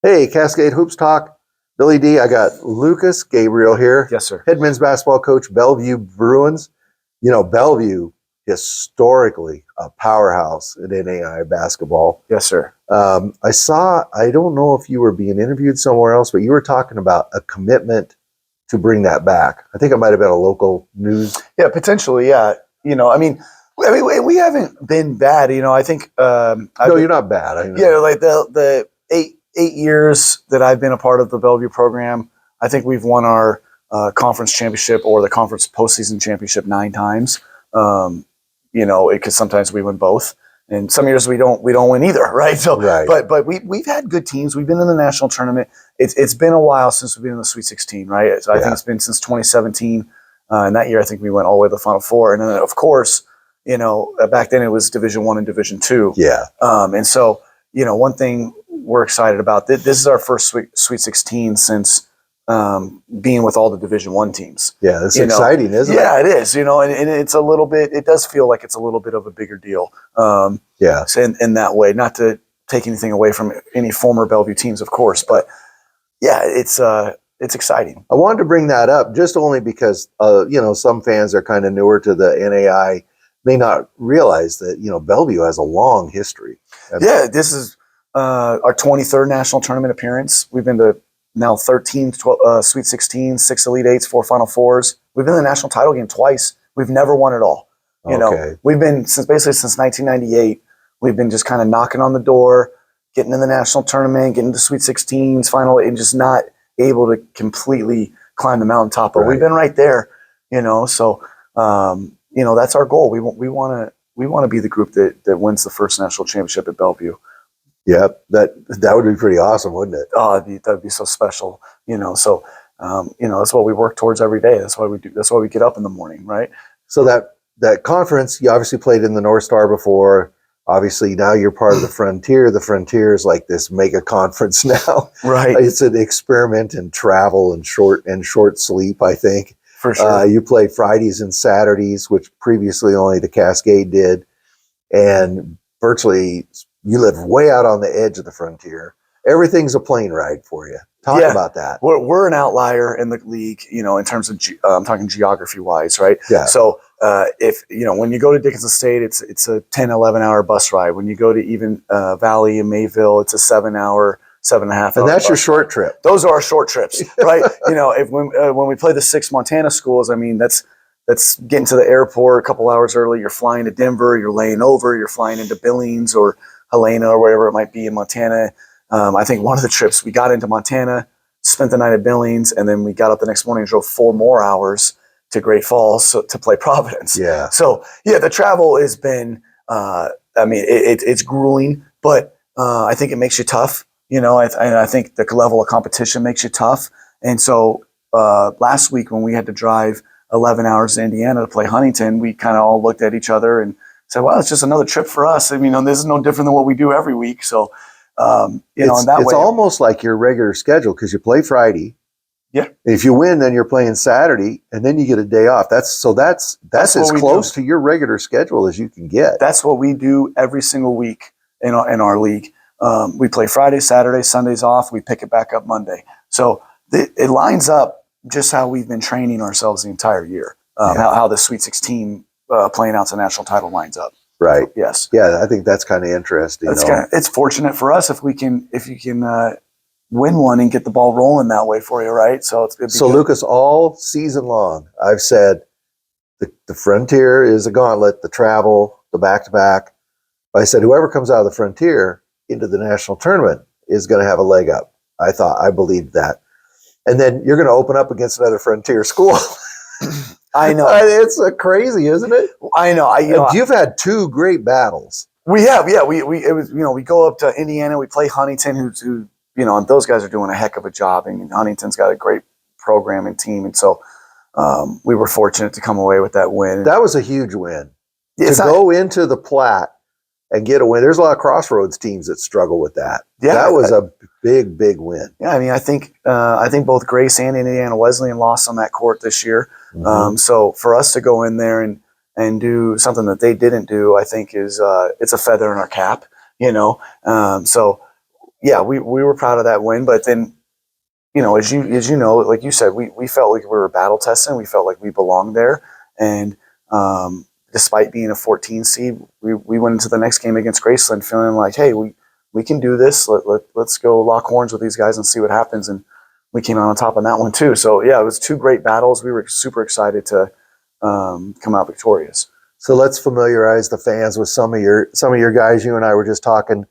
Hey, Cascade Hoops Talk. Billy D, I got Lucas Gabriel here. Yes, sir. Head men's basketball coach, Bellevue Bruins. You know, Bellevue, historically a powerhouse in NAI basketball. Yes, sir. I don't know if you were being interviewed somewhere else, but you were talking about a commitment to bring that back. I think it might have been a local news. Yeah, potentially. Yeah. We haven't been bad. I think. No, you're not bad. I know. Yeah, like the eight years that I've been a part of the Bellevue program, I think we've won our conference championship or the conference postseason championship 9 times. Because sometimes we win both, and some years we don't win either, right? So, Right. but we've had good teams. We've been in the national tournament. It's been a while since we've been in the Sweet 16, right? So I think it's been since 2017, and that year I think we went all the way to the Final Four, and then of course, back then it was Division I and Division II. Yeah. And so one thing we're excited about, this is our first Sweet 16 since being with all the Division I teams. Yeah, that's exciting, isn't it? Yeah, it is. And it's a little bit. It does feel like it's a little bit of a bigger deal. Yeah. In that way, not to take anything away from any former Bellevue teams, of course, but yeah, it's exciting. I wanted to bring that up just only because some fans are kind of newer to the NAI, may not realize that Bellevue has a long history. Yeah, this is our 23rd national tournament appearance. We've been to now 13 Sweet 16, 6 Elite 8s, 4 Final Fours. We've been in the national title game twice. We've never won it all. We've been since 1998. We've been just kind of knocking on the door, getting in the national tournament, getting to Sweet 16s, final, and just not able to completely climb the mountaintop. But we've been right there, So that's our goal. We want to be the group that wins the first national championship at Bellevue. Yep, that would be pretty awesome, wouldn't it? Oh, that'd be so special, So, that's what we work towards every day. That's why we do. That's why we get up in the morning, right? So that conference, you obviously played in the North Star before. Obviously, now you're part of the Frontier. The Frontier is like this mega conference now. Right. It's an experiment in travel and short sleep, I think. For sure. You play Fridays and Saturdays, which previously only the Cascade did, and virtually. You live way out on the edge of the Frontier. Everything's a plane ride for you. Talk about that. We're an outlier in the league, in terms of I'm talking geography wise, right? Yeah. So if when you go to Dickinson State, it's a 10, 11 hour bus ride. When you go to even Valley and Mayville, it's a 7 hour, 7.5 hour. And that's your short trip. Those are our short trips, right? When we play the 6 Montana schools, I mean that's getting to the airport a couple hours early. You're flying to Denver. You're laying over. You're flying into Billings or Helena or wherever it might be in Montana. I think one of the trips we got into Montana, spent the night at Billings, and then we got up the next morning and drove 4 more hours to Great Falls to play Providence. Yeah. So the travel has been, it's grueling, but I think it makes you tough. I think the level of competition makes you tough. And so last week when we had to drive 11 hours to Indiana to play Huntington, we kind of all looked at each other and said, well, it's just another trip for us. I mean, this is no different than what we do every week. So, in that way. It's almost like your regular schedule because you play Friday. Yeah. If you win, then you're playing Saturday, and then you get a day off. That's as close to your regular schedule as you can get. That's what we do every single week in our league. We play Friday, Saturday, Sundays off. We pick it back up Monday. So it lines up just how we've been training ourselves the entire year. How the Sweet 16 playing out to national title lines up. Right. So, yes. Yeah, I think that's kind of interesting. It's fortunate for us if you can win one and get the ball rolling that way for you, right? So Lucas, all season long, I've said the Frontier is a gauntlet, the travel, the back-to-back. I said whoever comes out of the Frontier into the national tournament is going to have a leg up. I believed that. And then you're going to open up against another Frontier school. I know. It's crazy, isn't it? I know. You've had 2 great battles. We have, yeah. We go up to Indiana. We play Huntington, who and those guys are doing a heck of a job. I mean, Huntington's got a great program and team, and so we were fortunate to come away with that win. That was a huge win. Go into the Platte and get a win. There's a lot of Crossroads teams that struggle with that. Yeah, that was a big win. Yeah, I mean, I think both Grace and Indiana Wesleyan lost on that court this year. Mm-hmm. So for us to go in there and do something that they didn't do, I think is it's a feather in our cap. So yeah, we were proud of that win. But then, as you know, like you said, we felt like we were battle testing. We felt like we belonged there. And despite being a 14 seed, we went into the next game against Graceland feeling like, hey, we can do this. Let's go lock horns with these guys and see what happens. And we came out on top on that one too. So yeah, it was two great battles. We were super excited to come out victorious. So let's familiarize the fans with some of your guys. You and I were just talking.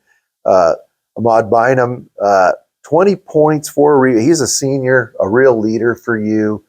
Ahmad Bynum, 20 points, he's a senior, a real leader for you.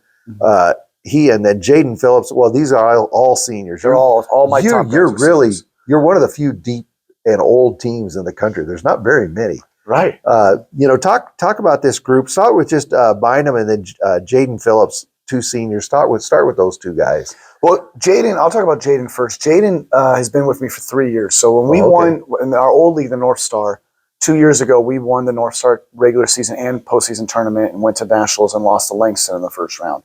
He and then Jaden Phillips. Well, these are all seniors. They're all my top guys. You're one of the few deep and old teams in the country. There's not very many. Right. Talk about this group. Start with just Bynum and then Jaden Phillips, two seniors. Start with those two guys. Well, Jaden, I'll talk about Jaden first. Jaden has been with me for 3 years. So when we won in our old league, the North Star, 2 years ago, we won the North Star regular season and postseason tournament and went to nationals and lost to Langston in the first round.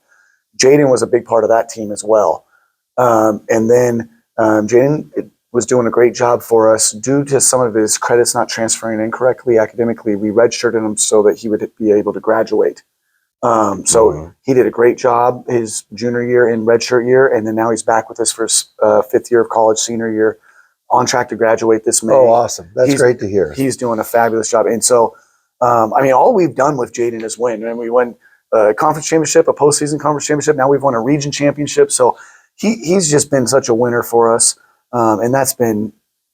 Jaden was a big part of that team as well. And then Jaden was doing a great job for us. Due to some of his credits not transferring in correctly academically, we redshirted him so that he would be able to graduate. So he did a great job his junior year and redshirt year, and then now he's back with us for his fifth year of college, senior year, on track to graduate this May. Oh, awesome. That's great to hear. He's doing a fabulous job. And so, all we've done with Jaden is win. And we won a conference championship, a postseason conference championship. Now we've won a region championship. So he's just been such a winner for us. And that's been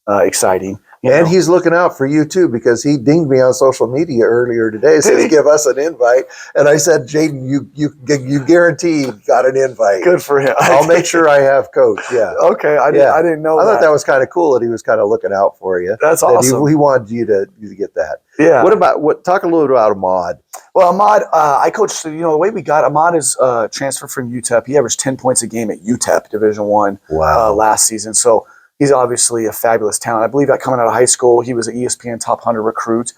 exciting. And he's looking out for you too, because he dinged me on social media earlier today. Said give us an invite, and I said, "Jaden, you guaranteed got an invite." Good for him. I'll make sure I have Coach. Yeah. Okay. I didn't know. I thought that was kind of cool that he was kind of looking out for you. That's awesome. He wanted you to get that. Yeah. Talk a little bit about Ahmad. Well, Ahmad, I coached. The way we got Ahmad is transferred from UTEP. He averaged 10 points a game at UTEP Division I last season. So. He's obviously a fabulous talent. I believe that coming out of high school, he was an ESPN Top 100 recruit,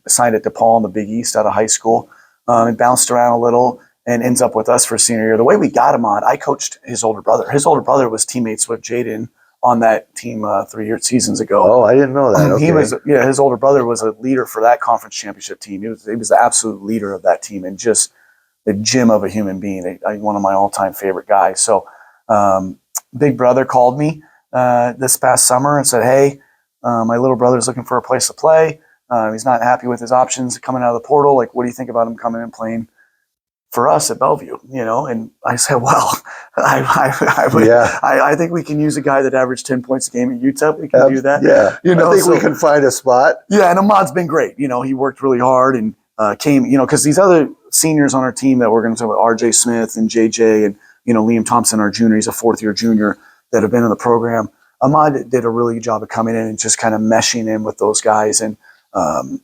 signed at DePaul in the Big East out of high school, and bounced around a little and ends up with us for senior year. The way we got him on, I coached his older brother. His older brother was teammates with Jaden on that team 3 seasons ago. Oh, I didn't know that. Okay. His older brother was a leader for that conference championship team. He was the absolute leader of that team and just the gem of a human being. One of my all-time favorite guys. So Big Brother called me this past summer and said, hey, my little brother's looking for a place to play. He's not happy with his options coming out of the portal. Like, what do you think about him coming and playing for us at Bellevue? And I said, well, I think we can use a guy that averaged 10 points a game at UTEP. We can do that. Yeah. I think we can find a spot. Yeah. And Ahmad's been great. He worked really hard and came, because these other seniors on our team that we're going to talk about, RJ Smith and JJ and, Liam Thompson, our junior, he's a fourth-year junior, that have been in the program. Ahmad did a really good job of coming in and just kind of meshing in with those guys and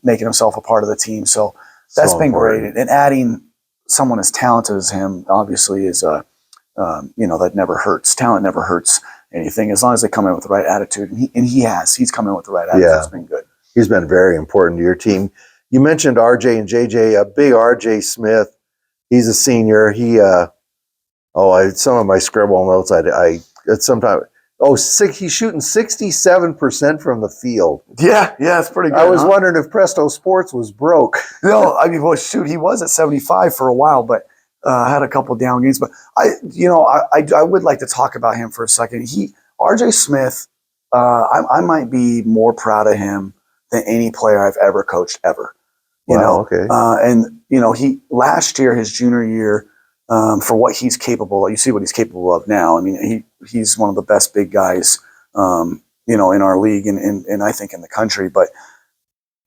making himself a part of the team. So that's been great. And adding someone as talented as him, obviously, is, that never hurts. Talent never hurts anything as long as they come in with the right attitude. And he's come in with the right attitude. Yeah. It's been good. He's been very important to your team. You mentioned RJ and JJ, a big RJ Smith. He's a senior. He, some of my scribble notes, he's shooting 67% from the field. Yeah, it's pretty good. I was wondering if Presto Sports was broke. No, he was at 75 for a while, but had a couple down games. But I would like to talk about him for a second. RJ Smith, I might be more proud of him than any player I've ever coached ever. Okay. He last year, his junior year, for what he's capable of. You see what he's capable of now. I mean, he's one of the best big guys, in our league and I think in the country. But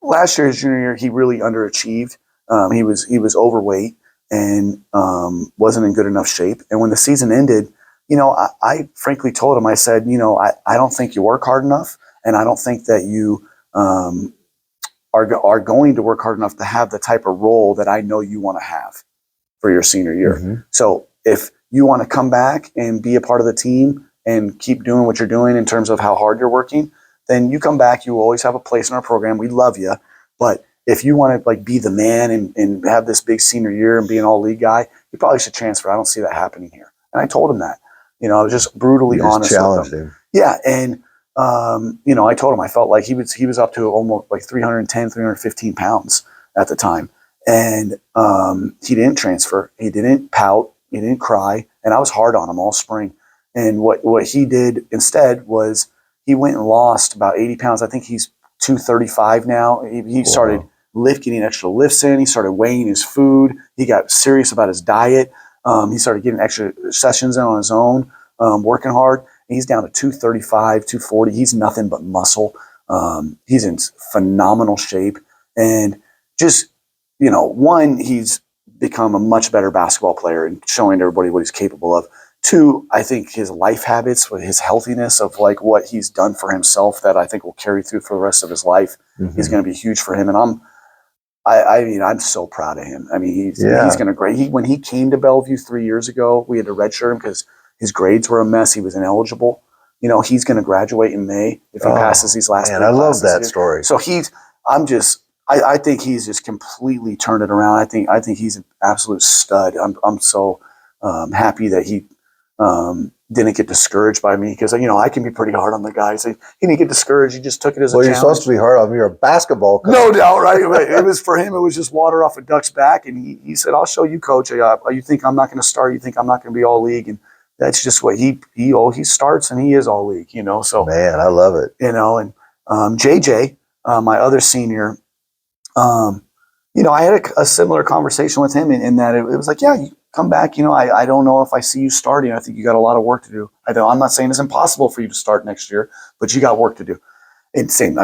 last year, his junior year, he really underachieved. He was overweight and wasn't in good enough shape. And when the season ended, I frankly told him, I said, I don't think you work hard enough, and I don't think that you are going to work hard enough to have the type of role that I know you want to have for your senior year. Mm-hmm. So if you want to come back and be a part of the team and keep doing what you're doing in terms of how hard you're working, then you come back. You will always have a place in our program. We love you. But if you want to be the man and have this big senior year and be an all league guy, you probably should transfer. I don't see that happening here. And I told him that. I was just brutally honest with him. Yeah. And I told him I felt like he was up to almost like 310, 315 pounds at the time. And he didn't transfer. He didn't pout. He didn't cry. And I was hard on him all spring. And what he did instead was he went and lost about 80 pounds. I think he's 235 now. He started getting extra lifts in. He started weighing his food. He got serious about his diet. He started getting extra sessions in on his own, working hard. He's down to 235, 240. He's nothing but muscle. He's in phenomenal shape. And just, one, he's become a much better basketball player and showing everybody what he's capable of. Two, I think his life habits, his healthiness of like what he's done for himself that I think will carry through for the rest of his life is going to be huge for him. And I'm so proud of him. I mean, he's going to great. When he came to Bellevue 3 years ago, we had to redshirt him because his grades were a mess. He was ineligible. He's going to graduate in May if he passes these last. Man, I love that story. So I think he's just completely turned it around. I think he's an absolute stud. I'm so happy that he didn't get discouraged by me because I can be pretty hard on the guys. He didn't get discouraged. He just took it as a challenge. You're supposed to be hard on him. You're a basketball coach. No doubt, right? It was for him. It was just water off a duck's back, and he said, "I'll show you, coach. You think I'm not going to start? You think I'm not going to be all league?" And that's just what he starts, and he is all league. So man, I love it. And JJ, my other senior. I had a similar conversation with him in that it was like, yeah, you come back. I don't know if I see you starting. I think you got a lot of work to do. I'm not saying it's impossible for you to start next year, but you got work to do. And same,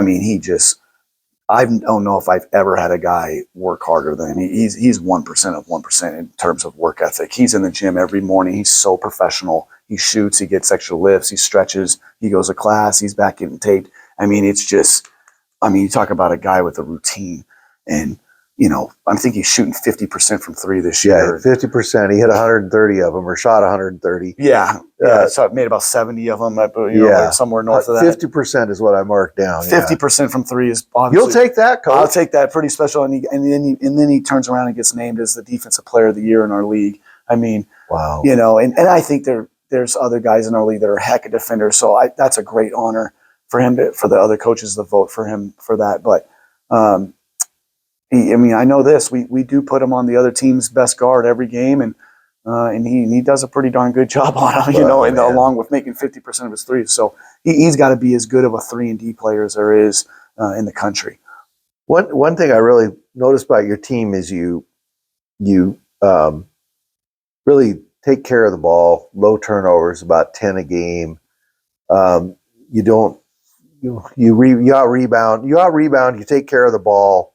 I don't know if I've ever had a guy work harder than him. He's 1% of 1% in terms of work ethic. He's in the gym every morning. He's so professional. He shoots, he gets extra lifts, he stretches, he goes to class, he's back getting taped. You talk about a guy with a routine. And, I think he's shooting 50% from three this year. Yeah, 50%. He hit 130 of them or shot 130. Yeah. So I've made about 70 of them, somewhere north of that. 50% is what I marked down. 50% from three is obviously. You'll take that, coach. I'll take that. Pretty special. And then he turns around and gets named as the defensive player of the year in our league. Wow. And I think there's other guys in our league that are heck of defenders. So that's a great honor for him for the other coaches to vote for him for that. But, I know this. We do put him on the other team's best guard every game, and he does a pretty darn good job on him, along with making 50% of his threes. So he's got to be as good of a 3-and-D player as there is in the country. One thing I really noticed about your team is you really take care of the ball, low turnovers, about 10 a game. You out rebound, you take care of the ball.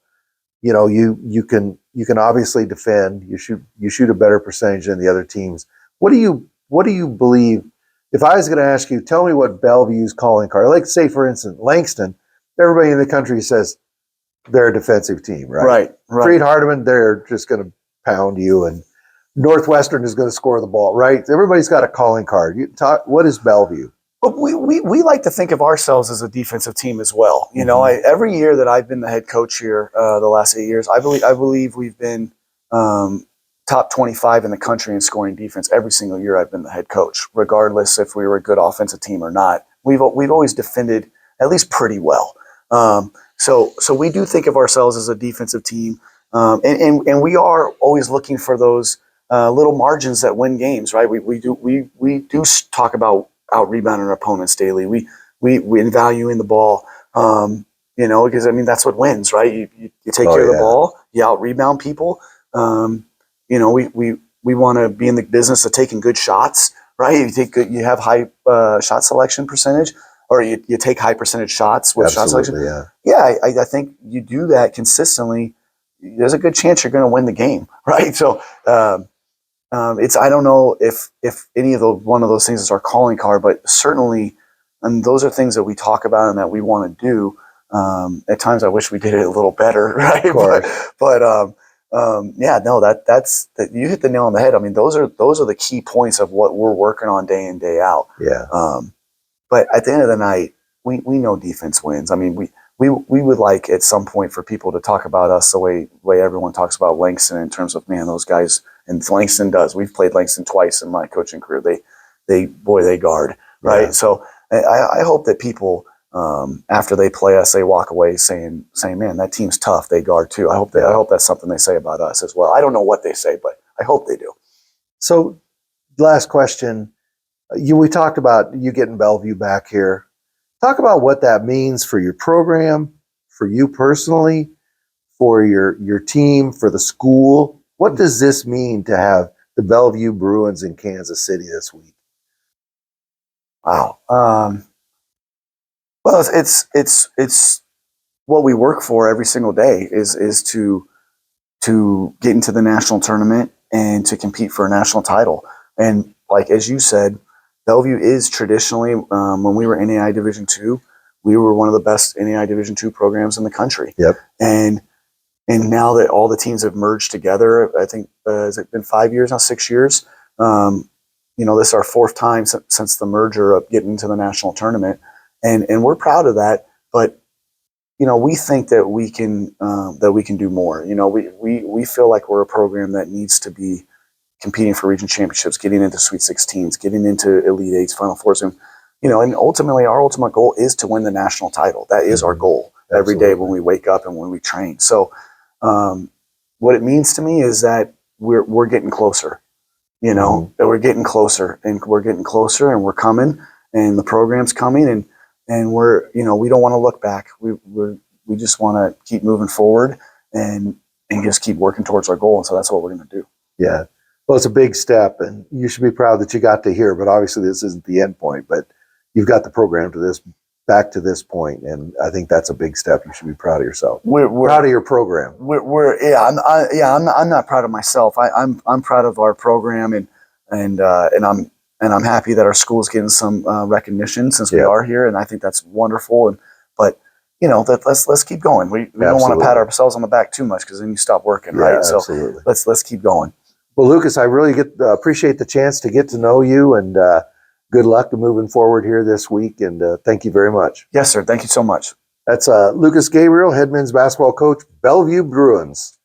You can obviously defend. You shoot a better percentage than the other teams. What do you believe? If I was going to ask you, tell me what Bellevue's calling card. Like, say for instance, Langston. Everybody in the country says they're a defensive team, right? Right. Freed Hardeman, they're just going to pound you, and Northwestern is going to score the ball, right? Everybody's got a calling card. What is Bellevue? But we like to think of ourselves as a defensive team as well. Every year that I've been the head coach here, the last 8 years, I believe we've been top 25 in the country in scoring defense every single year I've been the head coach, regardless if we were a good offensive team or not. We've always defended at least pretty well. So we do think of ourselves as a defensive team, and we are always looking for those little margins that win games, right? We do talk about out rebounding our opponents daily. We valuing the ball, because that's what wins, right? You take care of the ball, you out rebound people. We want to be in the business of taking good shots, right? You have high shot selection percentage, or you take high percentage shots with shot selection. Yeah. I think you do that consistently. There's a good chance you're going to win the game, right? So. I don't know if any of one of those things is our calling card, but certainly, and those are things that we talk about and that we want to do. At times, I wish we did it a little better, right? That's you hit the nail on the head. Those are the key points of what we're working on day in, day out. Yeah. But at the end of the night, we know defense wins. We would like at some point for people to talk about us the way everyone talks about Langston in terms of, man, those guys. And Langston does. We've played Langston twice in my coaching career. They guard, right? Yeah. So I hope that people, after they play us, they walk away saying, man, that team's tough. They guard too. I hope that's something they say about us as well. I don't know what they say, but I hope they do. So, last question. We talked about you getting Bellevue back here. Talk about what that means for your program, for you personally, for your team, for the school. What does this mean to have the Bellevue Bruins in Kansas City this week? Wow. Well, it's what we work for every single day is to get into the national tournament and to compete for a national title. And like as you said, Bellevue is traditionally, when we were NAI Division II, we were one of the best NAI Division II programs in the country. Yep. And now that all the teams have merged together, I think has it been 5 years now, 6 years? This is our fourth time since the merger of getting into the national tournament, and we're proud of that. But we think that we can do more. We feel like we're a program that needs to be competing for region championships, getting into Sweet 16s, getting into Elite Eights, Final Fours, and ultimately our ultimate goal is to win the national title. That is our goal every day when we wake up and when we train. So, what it means to me is that we're getting closer. That we're getting closer, and we're coming, and the program's coming, and we're we don't want to look back. We just want to keep moving forward and just keep working towards our goal. And so that's what we're going to do. Yeah. Well, it's a big step, and you should be proud that you got to here. But obviously, this isn't the end point. But you've got the program back to this point, and I think that's a big step. You should be proud of yourself. We're proud of your program. I'm not proud of myself. I'm proud of our program, and I'm happy that our school's getting some recognition since we are here, and I think that's wonderful. But let's keep going. We don't want to pat ourselves on the back too much because then you stop working, right? So absolutely. Let's keep going. Well, Lucas, I really appreciate the chance to get to know you, and good luck to moving forward here this week. And thank you very much. Yes, sir. Thank you so much. That's Lucas Gabriel, head men's basketball coach, Bellevue Bruins.